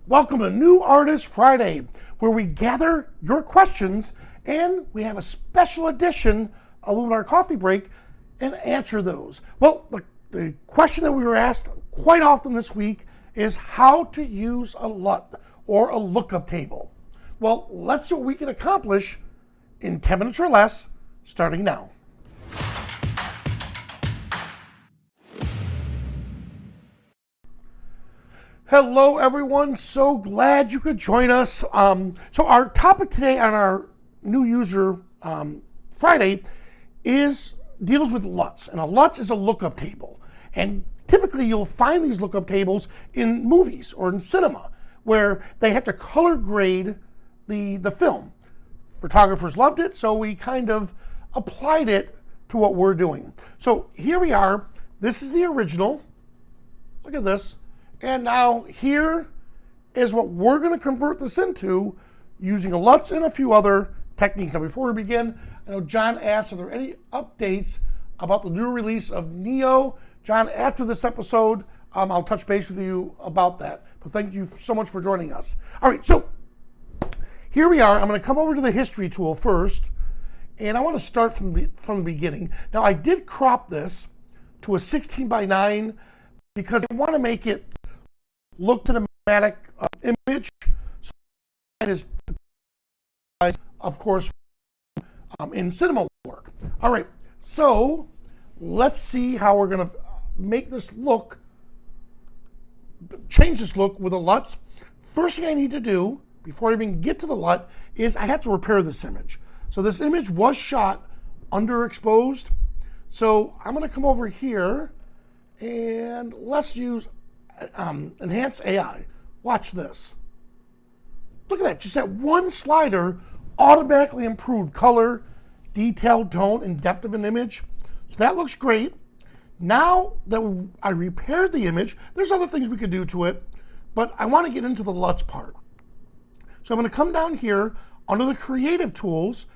Welcome to New Artist Friday, where we gather your questions and we have a special edition of Luminar Coffee Break and answer those. Well, the question that we were asked quite often this week is how to use a LUT or a lookup table. Well, let's see what we can accomplish in 10 minutes or less, starting now. Hello, everyone. So glad you could join us. So our topic today on our new user Friday deals with LUTs, and a LUT is a lookup table. And typically, you'll find these lookup tables in movies or in cinema, where they have to color grade the film. Photographers loved it, so we kind of applied it to what we're doing. So here we are. This is the original. Look at this. And now here is what we're going to convert this into using a LUTs and a few other techniques. Now before we begin, I know John asked, are there any updates about the new release of Neo? John, after this episode, I'll touch base with you about that. But thank you so much for joining us. All right, so here we are. I'm going to come over to the history tool first, and I want to start from the beginning. Now I did crop this to a 16 by 9 because I want to make it look cinematic image. So that is, of course, in cinema work. All right, so let's see how we're going to make this look, change this look with a LUTs. First thing I need to do before I even get to the LUT is I have to repair this image. So this image was shot underexposed. So I'm going to come over here and let's use Enhance AI. Watch this. Look at that. Just that one slider automatically improved color, detail, tone, and depth of an image. So that looks great. Now that I repaired the image, there's other things we could do to it, but I want to get into the LUTs part. So I'm going to come down here under the creative tools,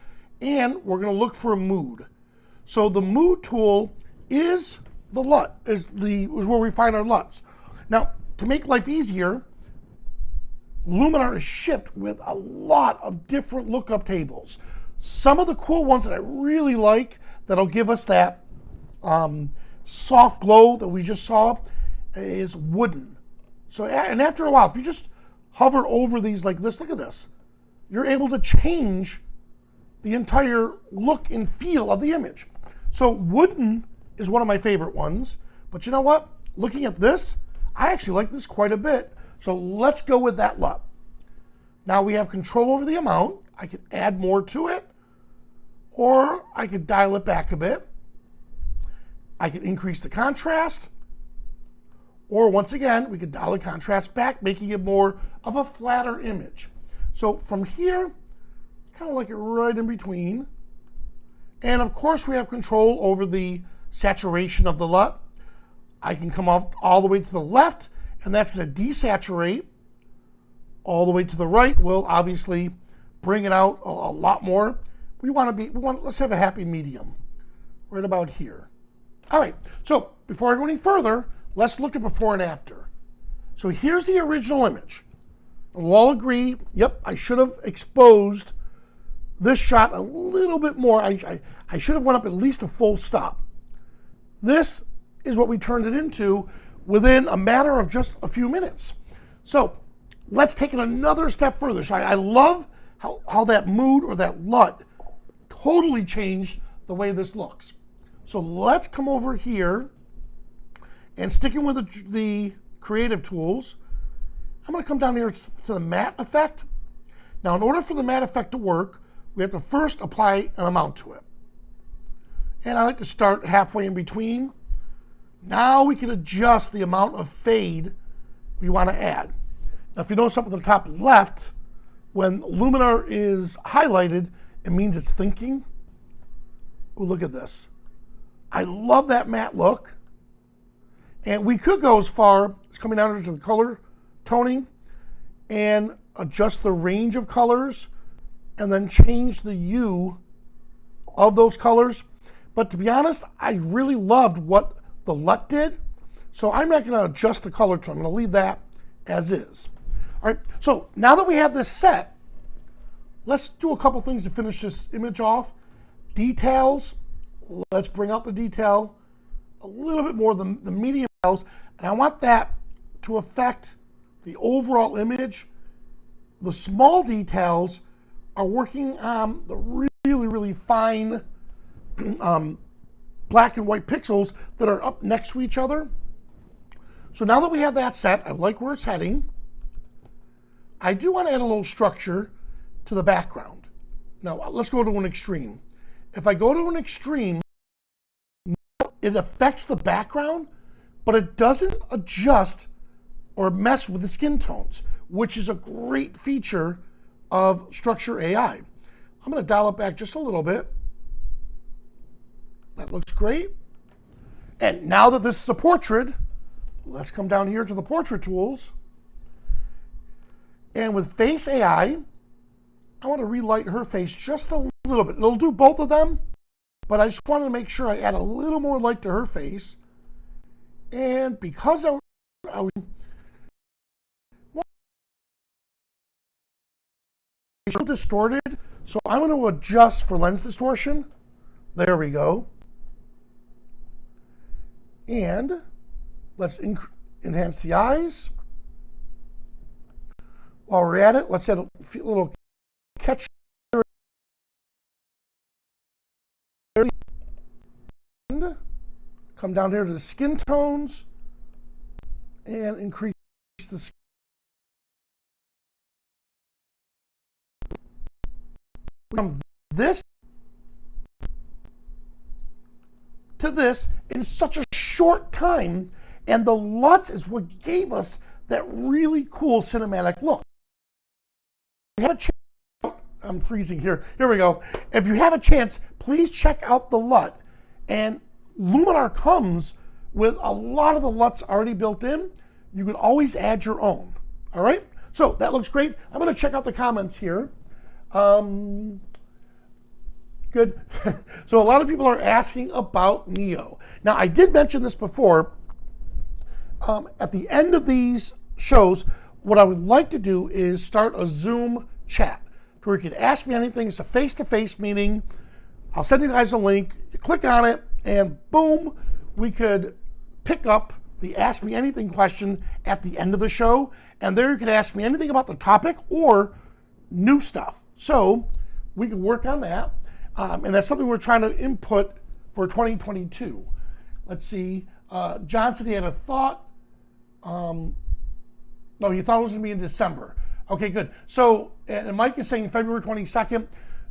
and we're going to look for a mood. So the mood tool is the LUT, is where we find our LUTs. Now, to make life easier, Luminar is shipped with a lot of different lookup tables. Some of the cool ones that I really like that'll give us that soft glow that we just saw is wooden. So, and after a while, if you just hover over these like this, look at this, you're able to change the entire look and feel of the image. So wooden is one of my favorite ones, but you know what? Looking at this, I actually like this quite a bit. So let's go with that LUT. Now we have control over the amount. I could add more to it, or I could dial it back a bit. I could increase the contrast, or once again, we could dial the contrast back, making it more of a flatter image. So from here, kind of like it right in between. And of course, we have control over the saturation of the LUT. I can come off all the way to the left, and that's going to desaturate. All the way to the right will obviously bring it out a lot more. Let's have a happy medium right about here. All right, so before I go any further, let's look at before and after. So here's the original image. And we'll all agree, yep, I should have exposed this shot a little bit more. I should have went up at least a full stop. This is what we turned it into within a matter of just a few minutes. So let's take it another step further. So I love how that mood or that LUT totally changed the way this looks. So let's come over here and sticking with the creative tools, I'm going to come down here to the matte effect. Now in order for the matte effect to work, we have to first apply an amount to it. And I like to start halfway in between. Now we can adjust the amount of fade we want to add. Now if you notice up at the top left, when Luminar is highlighted, it means it's thinking. Oh, look at this. I love that matte look. And we could go as far as coming down to the color toning and adjust the range of colors and then change the hue of those colors. But to be honest, I really loved what the LUT did. So I'm not going to adjust the color tone. I'm going to leave that as is. All right, so now that we have this set, let's do a couple things to finish this image off. Details, let's bring out the detail a little bit more, the medium details, and I want that to affect the overall image. The small details are working on the really fine black and white pixels that are up next to each other. So now that we have that set, I like where it's heading. I do want to add a little structure to the background. Now let's go to an extreme. If I go to an extreme, it affects the background, but it doesn't adjust or mess with the skin tones, which is a great feature of Structure AI. I'm going to dial it back just a little bit. That looks great. And now that this is a portrait, let's come down here to the portrait tools. And with Face AI, I want to relight her face just a little bit. It'll do both of them, but I just wanted to make sure I add a little more light to her face. And because I was distorted, so I'm going to adjust for lens distortion. There we go. And let's enhance the eyes. While we're at it, let's add a little catch. And come down here to the skin tones and increase the skin. From this to this in such a short time, and the LUTs is what gave us that really cool cinematic look. If you have a chance, I'm freezing here. Here we go. If you have a chance, please check out the LUT. And Luminar comes with a lot of the LUTs already built in. You can always add your own. All right? So that looks great. I'm going to check out the comments here. Good. So a lot of people are asking about Neo. Now, I did mention this before. At the end of these shows, what I would like to do is start a Zoom chat where you can ask me anything. It's a face-to-face meeting. I'll send you guys a link. You click on it, and boom, we could pick up the Ask Me Anything question at the end of the show. And there you can ask me anything about the topic or new stuff. So we can work on that. And that's something we're trying to input for 2022. Let's see. Johnson, he had a thought. No, he thought it was going to be in December. Okay, good. So, and Mike is saying February 22nd.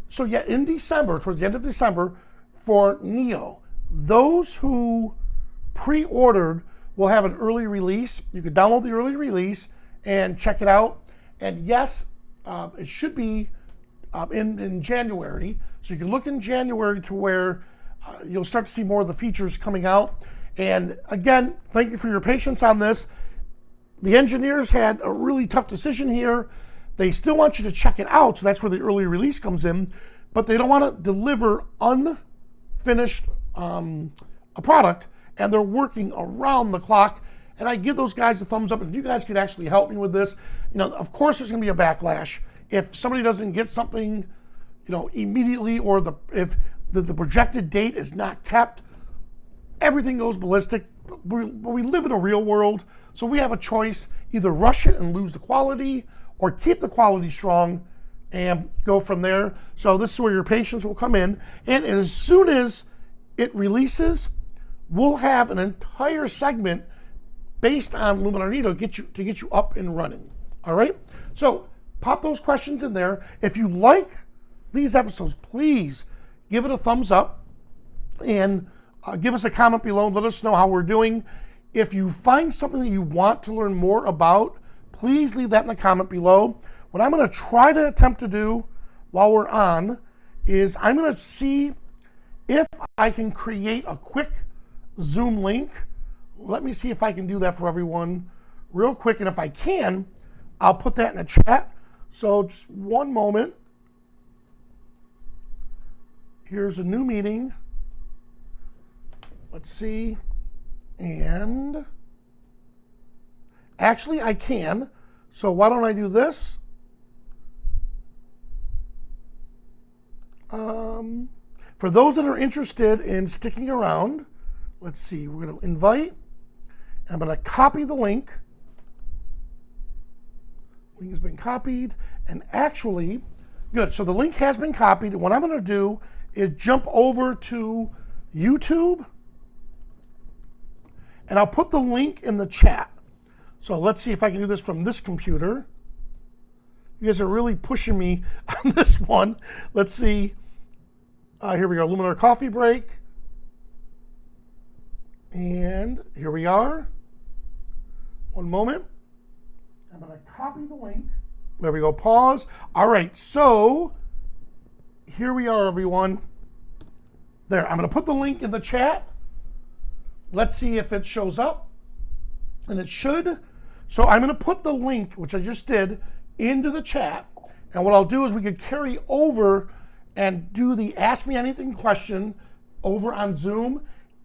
So yeah, in December, towards the end of December, for Neo, those who pre-ordered will have an early release. You can download the early release and check it out. And yes, it should be in January. So you can look in January to where you'll start to see more of the features coming out. And again, thank you for your patience on this. The engineers had a really tough decision here. They still want you to check it out, so that's where the early release comes in, but they don't want to deliver unfinished a product, and they're working around the clock. And I give those guys a thumbs up. If you guys could actually help me with this, of course there's going to be a backlash if somebody doesn't get something, immediately, or if the projected date is not kept. Everything goes ballistic. But we live in a real world, so we have a choice: either rush it and lose the quality, or keep the quality strong and go from there. So this is where your patience will come in. And as soon as it releases, we'll have an entire segment based on Luminar Neo to get you up and running. All right? So pop those questions in there. If you like these episodes, please give it a thumbs up and give us a comment below and let us know how we're doing. If you find something that you want to learn more about, please leave that in the comment below. What I'm going to try to attempt to do while we're on is I'm going to see if I can create a quick Zoom link. Let me see if I can do that for everyone real quick. And if I can, I'll put that in the chat. So just one moment. Here's a new meeting. Let's see. And actually I can. So why don't I do this? For those that are interested in sticking around, let's see, we're going to invite. I'm going to copy the link. Link has been copied, and actually, good. So the link has been copied, and what I'm going to do is jump over to YouTube, and I'll put the link in the chat. So let's see if I can do this from this computer. You guys are really pushing me on this one. Let's see. Here we go, Luminar coffee break. And here we are. One moment. I'm going to copy the link. There we go, pause. All right, so here we are, everyone. There, I'm going to put the link in the chat. Let's see if it shows up. And it should. So I'm going to put the link, which I just did, into the chat. And what I'll do is we could carry over and do the Ask Me Anything question over on Zoom.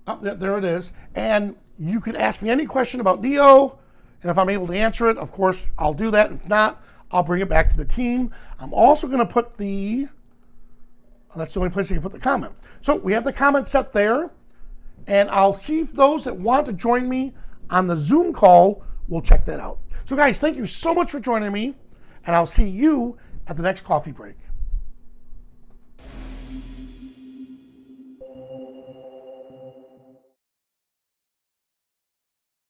Oh, there it is. And you could ask me any question about Neo. And if I'm able to answer it, of course, I'll do that. If not, I'll bring it back to the team. I'm also going to put that's the only place I can put the comment. So we have the comment set there. And I'll see if those that want to join me on the Zoom call will check that out. So guys, thank you so much for joining me. And I'll see you at the next coffee break.